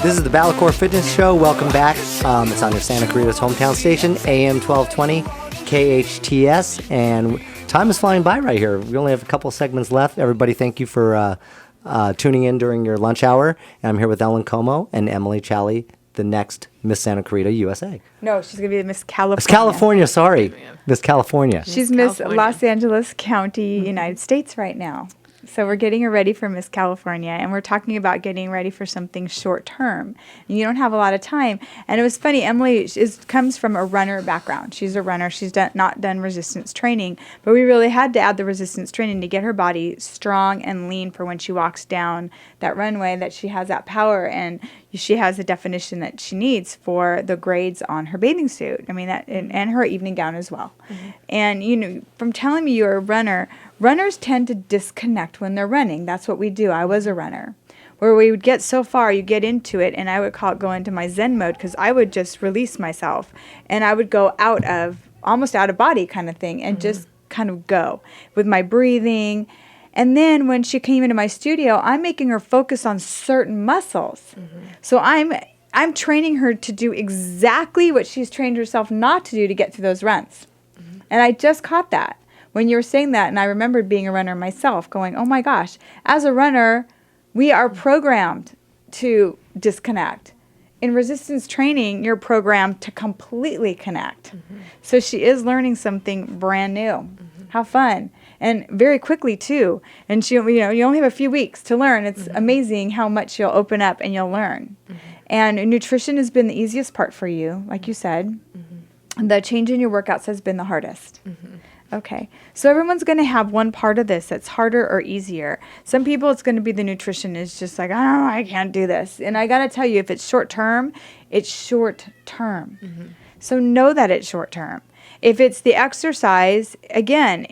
This is the BalaCore Fitness Show. Welcome back. It's on your Santa Clarita's hometown station, AM 1220 KHTS, and time is flying by right here. We only have a couple segments left. Everybody, thank you for tuning in during your lunch hour. And I'm here with Ellen Como and Emily Challey, the next Miss Santa Clarita USA. No, she's going to be Miss California. Miss California, sorry. Miss California. She's Miss Los Angeles County, United States right now. So we're getting her ready for Miss California, and we're talking about getting ready for something short term. You don't have a lot of time. And it was funny, Emily comes from a runner background. She's a runner. She's not done resistance training, but we really had to add the resistance training to get her body strong and lean for when she walks down that runway, that she has that power, and she has the definition that she needs for the grades on her bathing suit. I mean, that and her evening gown as well. Mm-hmm. And, you know, from telling me you're a runner, runners tend to disconnect when they're running. That's what we do. I was a runner. Where we would get so far, you get into it, and I would call it go into my Zen mode, because I would just release myself. And I would go almost out of body kind of thing, and just kind of go with my breathing. And then when she came into my studio, I'm making her focus on certain muscles. Mm-hmm. So I'm training her to do exactly what she's trained herself not to do to get through those runs. Mm-hmm. And I just caught that when you were saying that, and I remembered being a runner myself, going, oh my gosh, as a runner, we are programmed to disconnect. In resistance training, you're programmed to completely connect. Mm-hmm. So she is learning something brand new. Mm-hmm. How fun. And very quickly, too. And she, you only have a few weeks to learn. It's amazing how much you'll open up and you'll learn. Mm-hmm. And nutrition has been the easiest part for you, like you said. Mm-hmm. The change in your workouts has been the hardest. Mm-hmm. Okay. So everyone's going to have one part of this that's harder or easier. Some people, it's going to be the nutrition is just like, oh, I can't do this. And I got to tell you, if it's short term, it's short term. Mm-hmm. So know that it's short term. If it's the exercise, again,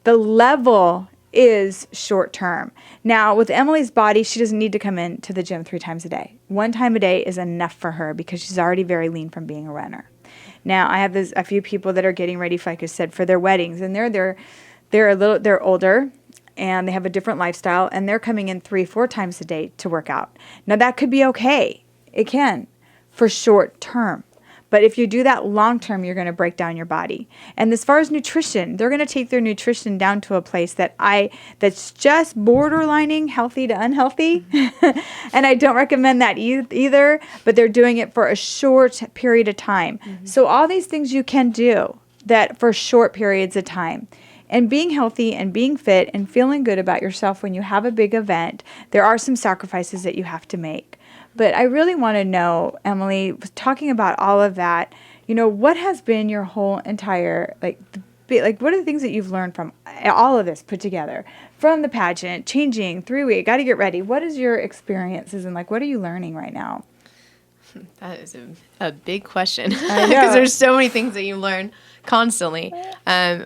the level is short term. Now, with Emily's body, she doesn't need to come in to the gym 3 times a day. 1 time a day is enough for her because she's already very lean from being a runner. Now, I have a few people that are getting ready, like I said, for their weddings, and they're older, and they have a different lifestyle, and they're coming in 3-4 times a day to work out. Now, that could be okay. It can for short term. But if you do that long term, you're going to break down your body. And as far as nutrition, they're going to take their nutrition down to a place that's just borderlining healthy to unhealthy. And I don't recommend that either, but they're doing it for a short period of time. Mm-hmm. So all these things you can do that for short periods of time. And being healthy and being fit and feeling good about yourself when you have a big event, there are some sacrifices that you have to make. But I really want to know, Emily, talking about all of that, what has been your whole entire, what are the things that you've learned from all of this put together? From the pageant, changing, 3 weeks, got to get ready. What is your experiences and what are you learning right now? That is a big question because there's so many things that you learn constantly.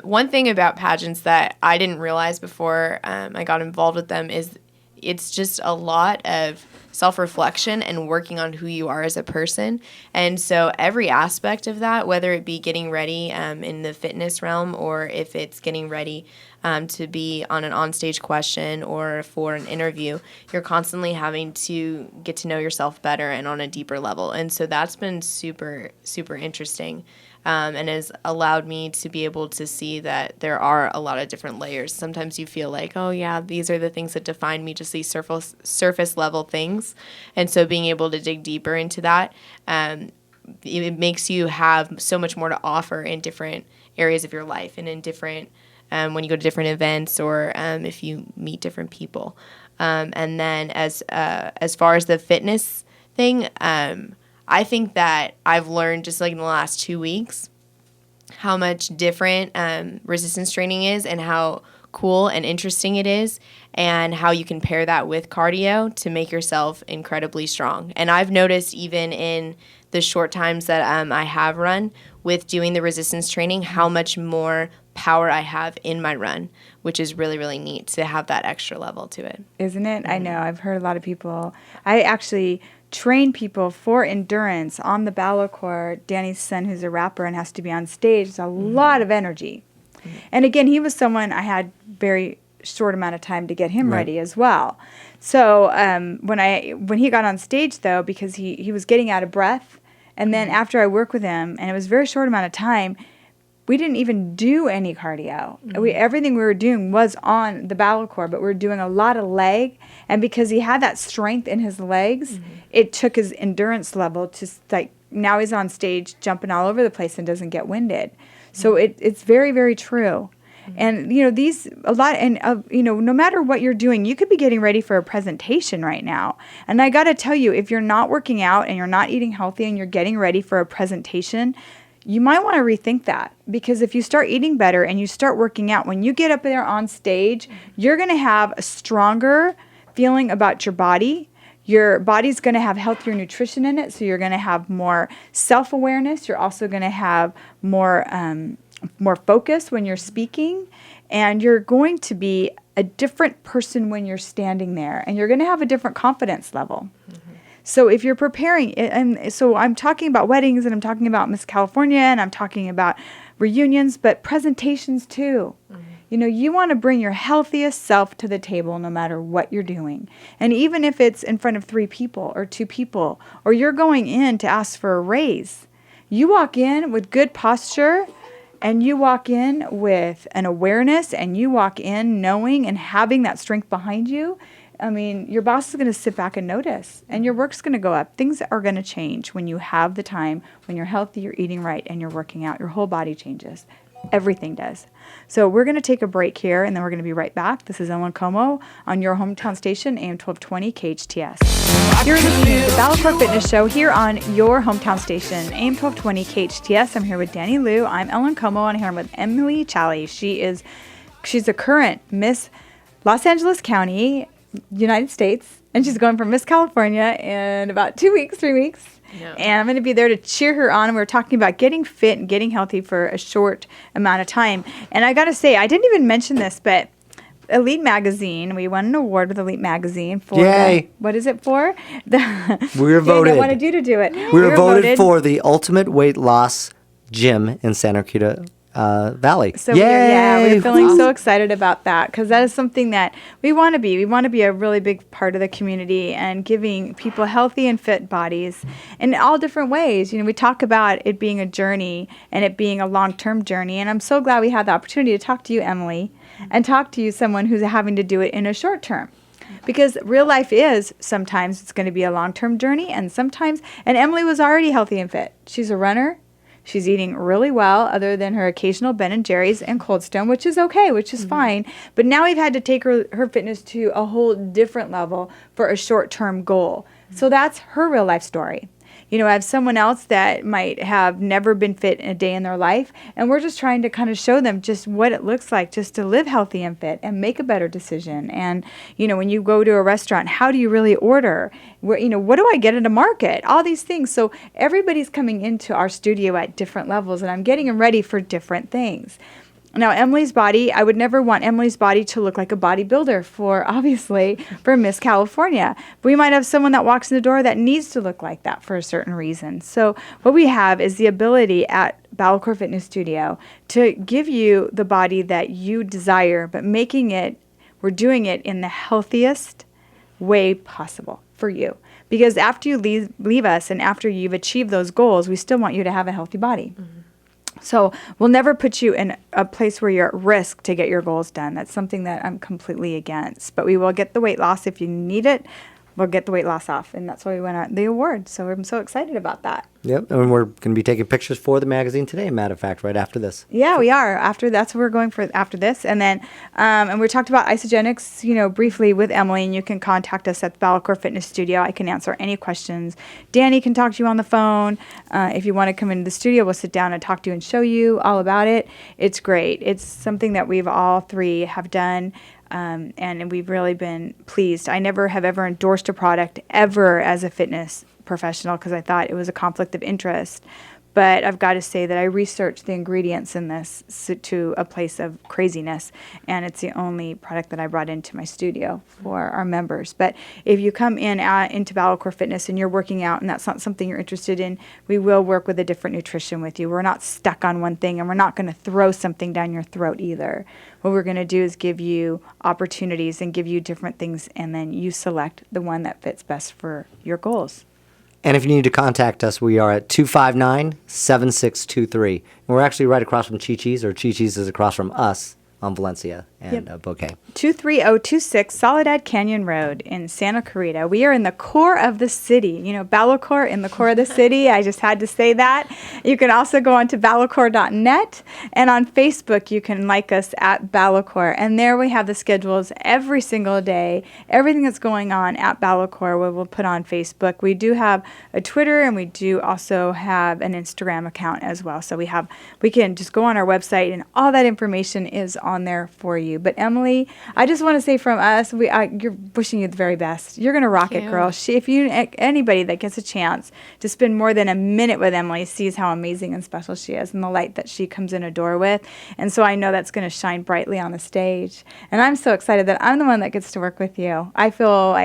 One thing about pageants that I didn't realize before I got involved with them is it's just a lot of self-reflection and working on who you are as a person. And so every aspect of that, whether it be getting ready in the fitness realm or if it's getting ready to be on an onstage question or for an interview, you're constantly having to get to know yourself better and on a deeper level. And so that's been super, super interesting. And has allowed me to be able to see that there are a lot of different layers. Sometimes you feel like, oh yeah, these are the things that define me, just these surface level things. And so being able to dig deeper into that, it makes you have so much more to offer in different areas of your life and in different, when you go to different events or if you meet different people. And then as far as the fitness thing, I think that I've learned just like in the last 2 weeks how much different resistance training is and how cool and interesting it is and how you can pair that with cardio to make yourself incredibly strong. And I've noticed even in the short times that I have run with doing the resistance training how much more power I have in my run, which is really, really neat to have that extra level to it. Isn't it? Mm-hmm. I know. I've heard a lot of people. I actually train people for endurance on the BalaCore. Danny's son, who's a rapper and has to be on stage, it's a lot of energy. Mm-hmm. And again, he was someone I had very short amount of time to get him ready as well. So when he got on stage, though, because he was getting out of breath, and then after I worked with him, and it was a very short amount of time, we didn't even do any cardio. Everything we were doing was on the BalaCore, but we were doing a lot of leg. And because he had that strength in his legs, it took his endurance level to, like, now he's on stage jumping all over the place and doesn't get winded. So it's very, very true. And, no matter what you're doing, you could be getting ready for a presentation right now. And I got to tell you, if you're not working out and you're not eating healthy and you're getting ready for a presentation, you might want to rethink that, because if you start eating better and you start working out, when you get up there on stage, you're going to have a stronger feeling about your body. Your body's going to have healthier nutrition in it, so you're going to have more self-awareness. You're also going to have more focus when you're speaking, and you're going to be a different person when you're standing there, and you're going to have a different confidence level. So if you're preparing, and so I'm talking about weddings, and I'm talking about Miss California, and I'm talking about reunions, but presentations too. You want to bring your healthiest self to the table no matter what you're doing. And even if it's in front of 3 people or 2 people, or you're going in to ask for a raise, you walk in with good posture, and you walk in with an awareness, and you walk in knowing and having that strength behind you. I mean, your boss is going to sit back and notice, and your work's going to go up. Things are going to change when you have the time, when you're healthy, you're eating right, and you're working out. Your whole body changes. Everything does. So we're going to take a break here, and then we're going to be right back. This is Ellen Como on your hometown station, AM 1220 KHTS. You're listening to the BalaCore Fitness Show here on your hometown station, AM 1220 KHTS. I'm here with Danny Liu. I'm Ellen Como, and I'm here with Emily Challey. She's a current Miss Los Angeles County, United States, and she's going for Miss California in about 2 weeks, 3 weeks. Yeah. And I'm going to be there to cheer her on. And we're talking about getting fit and getting healthy for a short amount of time. And I got to say, I didn't even mention this, but Elite Magazine, we won an award with Elite Magazine for what is it for? We were voted. I wanted you to do it. We were voted for the ultimate weight loss gym in Santa Clarita Valley. So we're feeling so excited about that, because that is something that we want to be. We want to be a really big part of the community and giving people healthy and fit bodies in all different ways. We talk about it being a journey and it being a long-term journey, and I'm so glad we had the opportunity to talk to you, Emily, and talk to you, someone who's having to do it in a short term. Because real life is, sometimes it's going to be a long-term journey, and Emily was already healthy and fit. She's a runner. She's eating really well, other than her occasional Ben & Jerry's and Cold Stone, which is okay, which is fine. But now we've had to take her fitness to a whole different level for a short-term goal. So that's her real life story. I have someone else that might have never been fit in a day in their life, and we're just trying to kind of show them just what it looks like just to live healthy and fit and make a better decision. And, when you go to a restaurant, how do you really order? What do I get at a market? All these things. So everybody's coming into our studio at different levels, and I'm getting them ready for different things. Now, Emily's body, I would never want Emily's body to look like a bodybuilder for Miss California. But we might have someone that walks in the door that needs to look like that for a certain reason. So what we have is the ability at BalaCore Fitness Studio to give you the body that you desire, but we're doing it in the healthiest way possible for you. Because after you leave us and after you've achieved those goals, we still want you to have a healthy body. So we'll never put you in a place where you're at risk to get your goals done. That's something that I'm completely against. But we will get the weight loss if you need it. We'll get the weight loss off. And that's why we went out the award. So I'm so excited about that. Yep. And we're going to be taking pictures for the magazine today, matter of fact, right after this. Yeah, we are. That's what we're going for after this. And then, and we talked about isogenics, briefly with Emily, and you can contact us at the BalaCore Fitness Studio. I can answer any questions. Danny can talk to you on the phone. If you want to come into the studio, we'll sit down and talk to you and show you all about it. It's great. It's something that we've all three have done. And we've really been pleased. I never have ever endorsed a product ever as a fitness professional because I thought it was a conflict of interest. But I've got to say that I researched the ingredients in this to a place of craziness, and it's the only product that I brought into my studio for our members. But if you come into BalaCore Fitness and you're working out and that's not something you're interested in, we will work with a different nutrition with you. We're not stuck on one thing, and we're not going to throw something down your throat either. What we're going to do is give you opportunities and give you different things, and then you select the one that fits best for your goals. And if you need to contact us, we are at 259-7623. And we're actually right across from Chi-Chi's, or Chi-Chi's is across from us on Valencia and Bouquet. 23026 Soledad Canyon Road in Santa Clarita. We are in the core of the city. You know, BalaCore in the core of the city. I just had to say that. You can also go on to balacore.net, and on Facebook you can like us at BalaCore. And there we have the schedules every single day. Everything that's going on at BalaCore we will put on Facebook. We do have a Twitter, and we do also have an Instagram account as well. So we can just go on our website, and all that information is on there for you. But Emily, I just want to say from us, you're wishing you the very best. You're going to rock it, girl. Anybody that gets a chance to spend more than a minute with Emily sees how amazing and special she is and the light that she comes in a door with. And so I know that's going to shine brightly on the stage. And I'm so excited that I'm the one that gets to work with you. I feel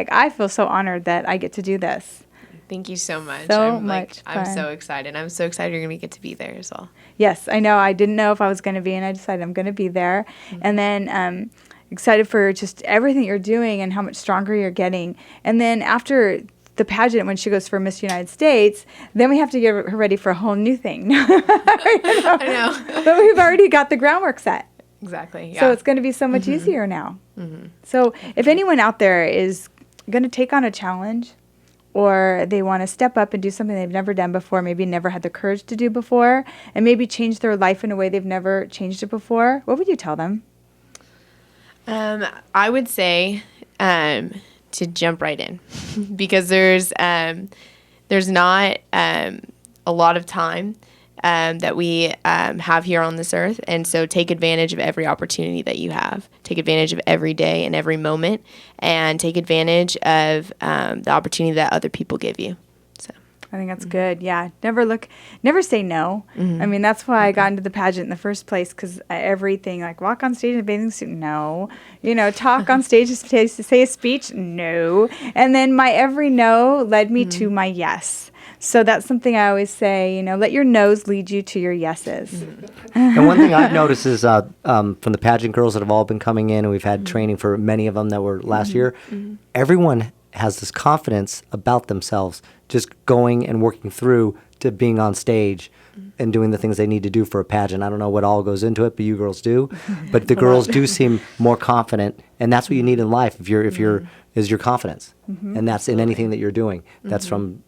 so honored that I get to do this. Thank you so much. I'm so excited. I'm so excited you're going to get to be there as well. Yes, I know. I didn't know if I was going to be, and I decided I'm going to be there. Mm-hmm. And then excited for just everything you're doing and how much stronger you're getting. And then after the pageant, when she goes for Miss United States, then we have to get her ready for a whole new thing. I know. But we've already got the groundwork set. Exactly. Yeah. So it's going to be so much easier now. Mm-hmm. So if anyone out there is going to take on a challenge, or they want to step up and do something they've never done before, maybe never had the courage to do before, and maybe change their life in a way they've never changed it before, what would you tell them? I would say to jump right in because there's not a lot of time that we have here on this earth. And so take advantage of every opportunity that you have. Take advantage of every day and every moment, and take advantage of the opportunity that other people give you. So I think that's good. Yeah. Never say no. Mm-hmm. I mean, that's why I got into the pageant in the first place, because everything, like walk on stage in a bathing suit, no. Talk on stage, say a speech, no. And then my every no led me to my yes. So that's something I always say, let your no's lead you to your yeses. And one thing I've noticed is from the pageant girls that have all been coming in, and we've had training for many of them that were last year, everyone has this confidence about themselves, just going and working through to being on stage and doing the things they need to do for a pageant. I don't know what all goes into it, but you girls do. But the girls do seem more confident, and that's what you need in life. If you're is your confidence, and that's in anything that you're doing. That's from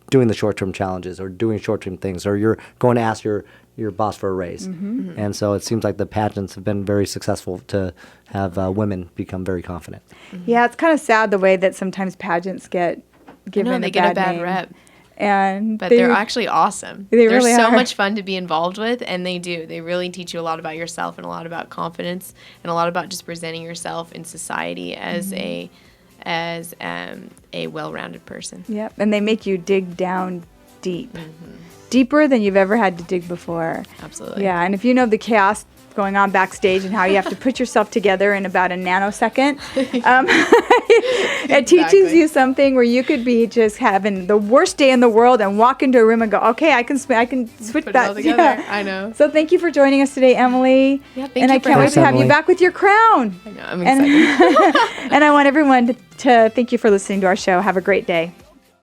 doing the short-term challenges or doing short-term things, or you're going to ask your boss for a raise. And so it seems like the pageants have been very successful to have women become very confident. Yeah, it's kind of sad the way that sometimes pageants get given a bad name. rep. But they're actually awesome. They're really so are. much fun to be involved with, and they do. They really teach you a lot about yourself and a lot about confidence and a lot about just presenting yourself in society as a well-rounded person. Yep, and they make you dig down deep. Deeper than you've ever had to dig before. Absolutely. Yeah, and if you know the chaos going on backstage and how you have to put yourself together in about a nanosecond, it teaches you something where you could be just having the worst day in the world and walk into a room and go, okay, I can switch put that. It all together. Yeah. I know. So thank you for joining us today, Emily. Yeah, and I can't wait to have you back with your crown. I know, I'm excited. And I want everyone to thank you for listening to our show. Have a great day.